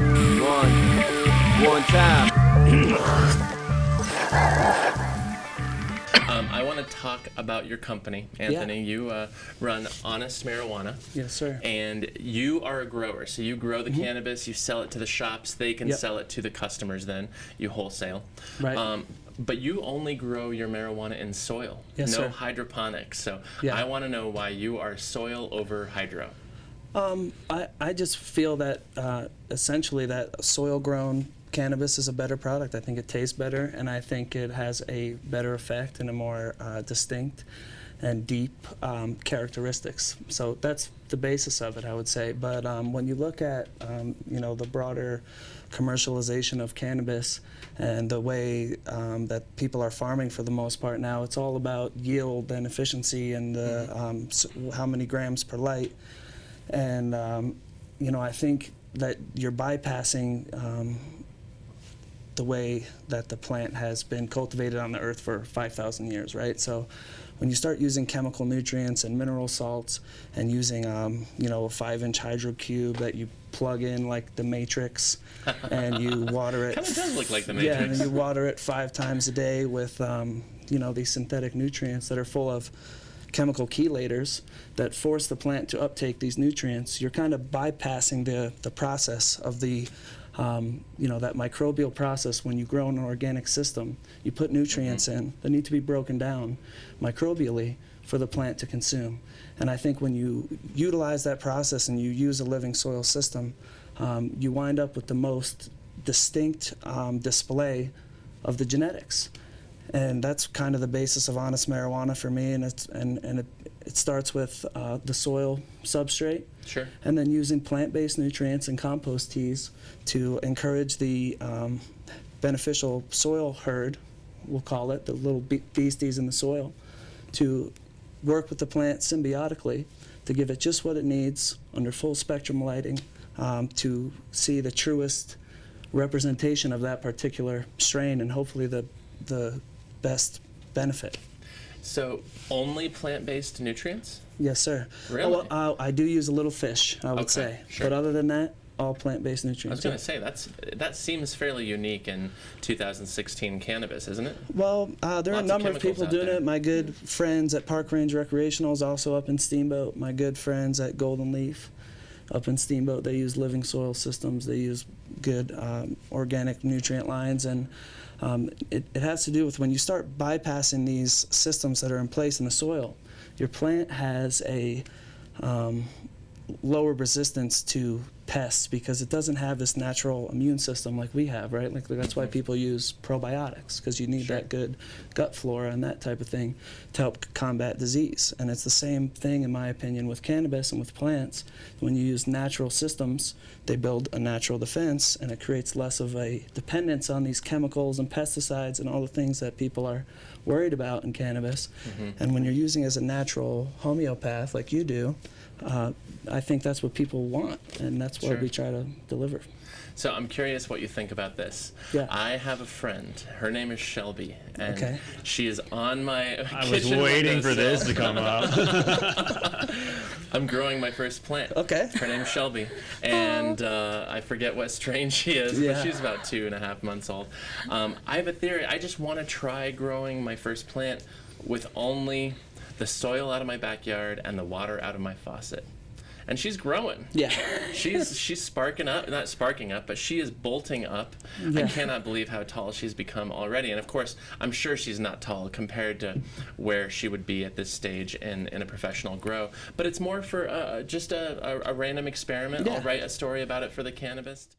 One time. I want to talk about your company, Anthony. Yeah. You run Honest Marijuana. Yes, sir. And you are a grower, so you grow the cannabis, you sell it to the shops, they can sell it to the customers then, you wholesale. Right. But you only grow your marijuana in soil, Yes, no sir. hydroponics. So Yeah. I want to know why you are soil over hydro. I just feel that essentially that soil-grown cannabis is a better product. I think it tastes better, and I think it has a better effect and a more distinct and deep characteristics. So that's the basis of it, I would say. But when you look at the broader commercialization of cannabis and the way that people are farming for the most part now, it's all about yield and efficiency and how many grams per light. And I think that you're bypassing the way that the plant has been cultivated on the earth for 5,000 years, right? So when you start using chemical nutrients and mineral salts and using a 5-inch hydrocube that you plug in like the Matrix and you water it. Kind of does look like the Matrix. Yeah, and you water it 5 times a day with these synthetic nutrients that are full of chemical chelators that force the plant to uptake these nutrients. You're kind of bypassing the process of the that microbial process. When you grow in an organic system, you put nutrients in that need to be broken down microbially for the plant to consume. And I think when you utilize that process and you use a living soil system, you wind up with the most distinct display of the genetics. And that's kind of the basis of Honest Marijuana for me, and it starts with the soil substrate. Sure. And then using plant-based nutrients and compost teas to encourage the beneficial soil herd, we'll call it, the little beasties in the soil, to work with the plant symbiotically to give it just what it needs under full spectrum lighting to see the truest representation of that particular strain and hopefully the best benefit. So only plant-based nutrients? Yes, sir. Really? I do use a little fish, I would say. Sure. But other than that, all plant-based I nutrients. was going to say, that seems fairly unique in 2016 cannabis, isn't it? Well, there are a Lots of number of chemicals people out doing there. it. My good friends at Park Range Recreational is also up in Steamboat. My good friends at Golden Leaf up in Steamboat, they use living soil systems. They use good organic nutrient lines. And it has to do with when you start bypassing these systems that are in place in the soil, your plant has a lower resistance to pests because it doesn't have this natural immune system like we have, right? Like that's why people use probiotics, because you need that good gut flora and that type of thing to help combat disease. And it's the same thing, in my opinion, with cannabis and with plants. When you use natural systems, they build a natural defense, and it creates less of a dependence on these chemicals and pesticides and all the things that people are worried about in cannabis. And when you're using it as a natural homeopath like you do, I think that's what people want, and that's what we try to deliver. So I'm curious what you think about this. Yeah. I have a friend. Her name is Shelby, and Okay. she is on my I was waiting for this to come up. I'm growing my first plant. Okay. Her name's Shelby, and I forget what strain she is, Yeah. but she's about 2.5 months old. I have a theory. I just want to try growing my first plant with only the soil out of my backyard and the water out of my faucet. And she's growing. Yeah. She's sparking up, not sparking up, but she is bolting up. I cannot believe how tall she's become already. And of course, I'm sure she's not tall compared to where she would be at this stage in a professional grow. But it's more for just a random experiment. Yeah. I'll write a story about it for the Cannabist.